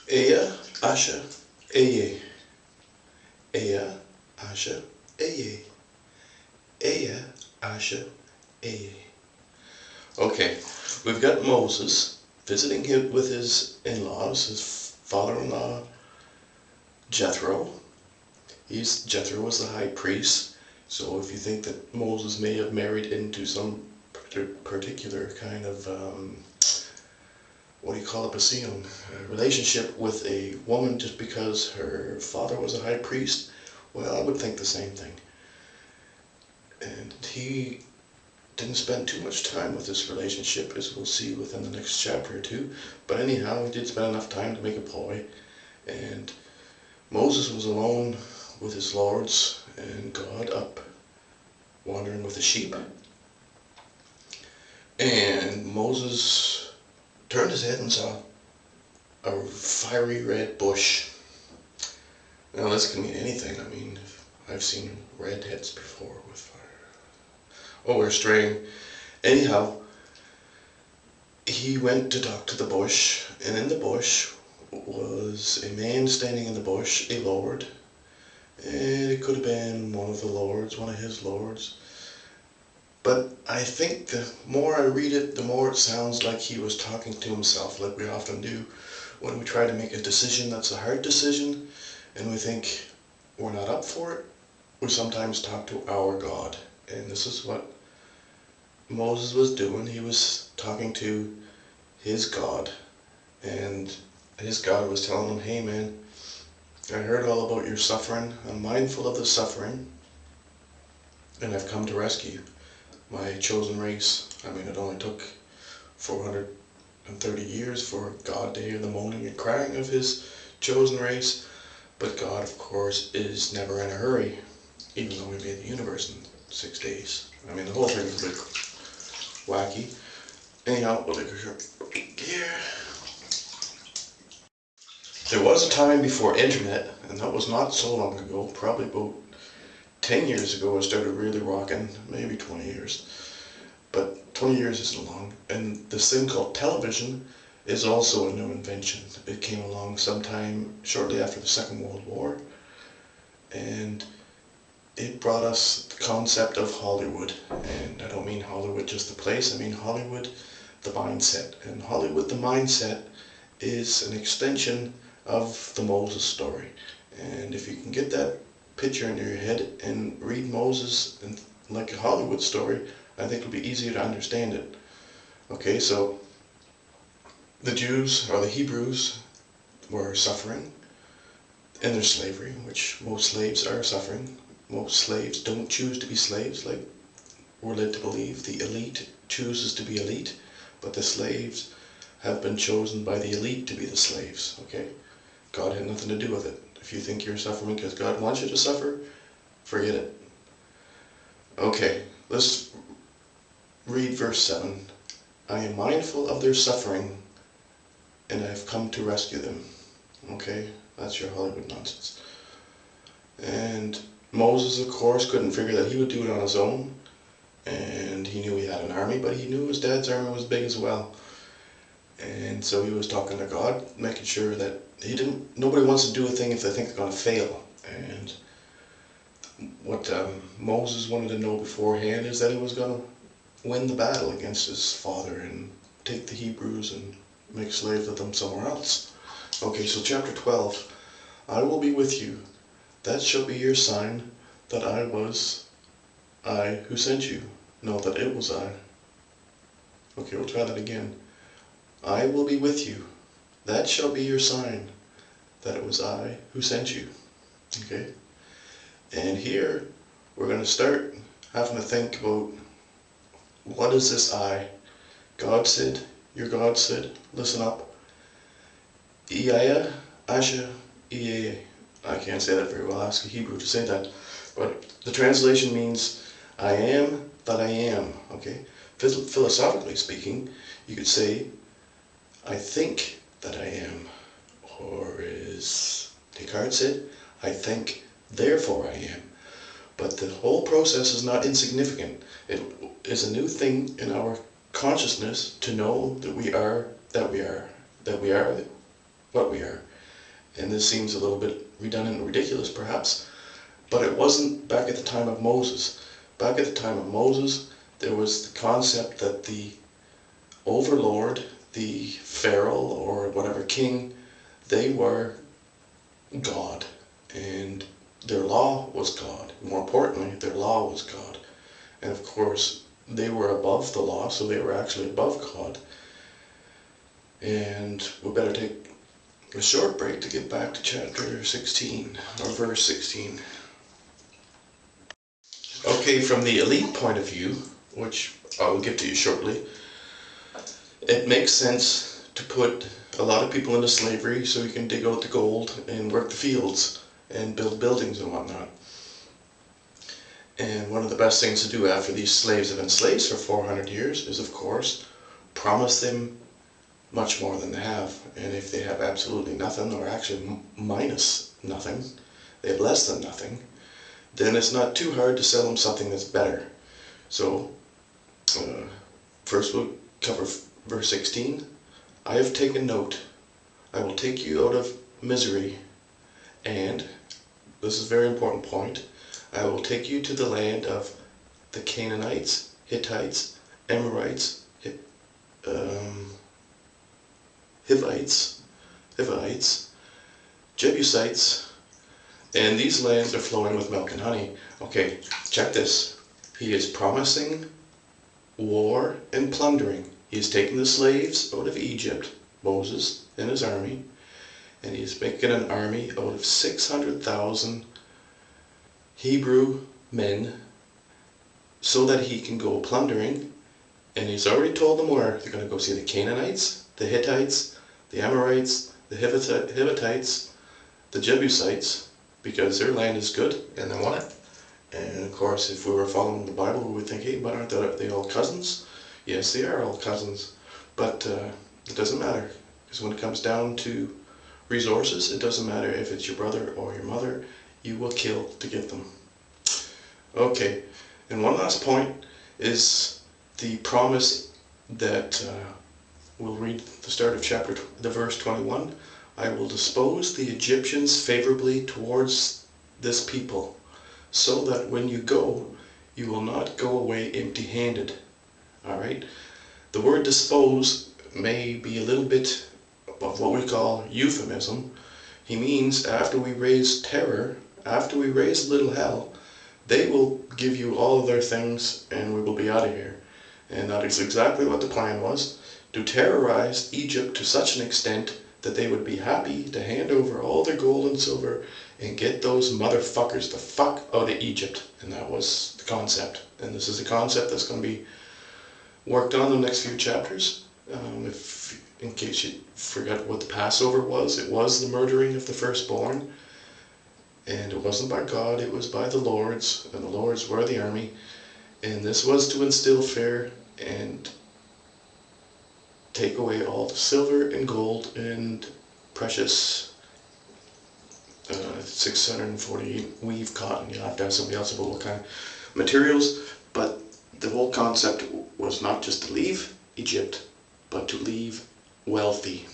Ehyah-Asher-Ehyeh. Ehyah-Asher-Ehyeh. Ehyah-Asher-Ehyeh. Okay, we've got Moses visiting him with his in-laws, his father-in-law Jethro. Jethro was the high priest, so if you think that Moses may have married into some particular kind of what do you call it, Basim, relationship with a woman just because her father was a high priest, well, I would think the same thing. And he didn't spend too much time with this relationship, as we'll see within the next chapter or two. But anyhow, he did spend enough time to make a ploy, and Moses was alone with his lords and God up wandering with the sheep. And Moses turned his head and saw a fiery red bush. Now this can mean anything. I mean, I've seen redheads before with fire. Oh, we're straying. Anyhow, he went to talk to the bush, and in the bush was a man standing in the bush, a lord. And it could have been one of the lords, one of his lords. But I think the more I read it, the more it sounds like he was talking to himself, like we often do when we try to make a decision that's a hard decision, and we think we're not up for it. We sometimes talk to our God. And this is what Moses was doing. He was talking to his God. And his God was telling him, hey man, I heard all about your suffering. I'm mindful of the suffering. And I've come to rescue my chosen race. I mean, it only took 430 years for God to hear the moaning and crying of his chosen race. But God, of course, is never in a hurry, even though he made the universe in 6 days. I mean, the whole thing is a bit wacky. Anyhow, we'll take a short break here. There was a time before internet, and that was not so long ago, probably about 10 years ago I started really rocking, maybe 20 years. But 20 years isn't long. And this thing called television is also a new invention. It came along sometime shortly after the Second World War. And it brought us the concept of Hollywood. And I don't mean Hollywood just the place, I mean Hollywood the mindset. And Hollywood the mindset is an extension of the Moses story. And if you can get that picture in your head and read Moses and like a Hollywood story, I think it'll be easier to understand it. Okay, so the Jews or the Hebrews were suffering in their slavery, which most slaves are suffering. Most slaves don't choose to be slaves, like we're led to believe. The elite chooses to be elite, but the slaves have been chosen by the elite to be the slaves. Okay, God had nothing to do with it. If you think you're suffering because God wants you to suffer, forget it. Okay, let's read verse 7. I am mindful of their suffering, and I have come to rescue them. Okay, that's your Hollywood nonsense. And Moses, of course, couldn't figure that he would do it on his own. And he knew he had an army, but he knew his dad's army was big as well. And so he was talking to God, making sure that nobody wants to do a thing if they think they're going to fail. And what Moses wanted to know beforehand is that he was going to win the battle against his father and take the Hebrews and make slaves of them somewhere else. Okay, so chapter 12. I will be with you. That shall be your sign that I who sent you. No, that it was I. Okay, we'll try that again. I will be with you. That shall be your sign that it was I who sent you. Okay? And here we're going to start having to think about, what is this I? God said, your God said, listen up. Ehyah-Asher-Ehyeh. I can't say that very well. Ask a Hebrew to say that. But the translation means, I am that I am. Okay? Philosophically speaking, you could say, I think that I am. Or as Descartes said, I think, therefore I am. But the whole process is not insignificant. It is a new thing in our consciousness to know that we are what we are. And this seems a little bit redundant and ridiculous perhaps, but it wasn't back at the time of Moses. Back at the time of Moses, there was the concept that the overlord, the pharaoh or whatever king, they were God, and their law was God. More importantly, their law was God. And of course, they were above the law, so they were actually above God. And we better take a short break to get back to chapter 16, or verse 16. Okay, from the elite point of view, which I will get to you shortly, it makes sense to put a lot of people into slavery so you can dig out the gold and work the fields and build buildings and whatnot. And one of the best things to do after these slaves have been slaves for 400 years is, of course, promise them much more than they have. And if they have absolutely nothing, or actually minus nothing, they have less than nothing, then it's not too hard to sell them something that's better. So, first we'll cover verse 16. I have taken note. I will take you out of misery, and, this is a very important point, I will take you to the land of the Canaanites, Hittites, Amorites, Hivites, Jebusites, and these lands are flowing with milk and honey. Okay, check this. He is promising war and plundering. He is taking the slaves out of Egypt, Moses and his army, and he is making an army out of 600,000 Hebrew men so that he can go plundering. And he's already told them where. They're going to go see the Canaanites, the Hittites, the Amorites, the Hivites, the Jebusites, because their land is good and they want it. And of course, if we were following the Bible, we would think, hey, but aren't they all cousins? Yes, they are all cousins, but it doesn't matter, because when it comes down to resources, it doesn't matter if it's your brother or your mother, you will kill to get them. Okay, and one last point is the promise that we'll read the start of the verse 21. I will dispose the Egyptians favorably towards this people, so that when you go, you will not go away empty-handed. Alright? The word dispose may be a little bit of what we call euphemism. He means after we raise terror, after we raise little hell, they will give you all of their things and we will be out of here. And that is exactly what the plan was, to terrorize Egypt to such an extent that they would be happy to hand over all their gold and silver and get those motherfuckers the fuck out of Egypt. And that was the concept. And this is a concept that's going to be worked on in the next few chapters. In case you forgot what the Passover was, it was the murdering of the firstborn. And it wasn't by God, it was by the lords, and the lords were the army. And this was to instill fear and take away all the silver and gold and precious 640 weave cotton. You'll have to ask somebody else about what kind of materials. But the whole concept was not just to leave Egypt, but to leave wealthy.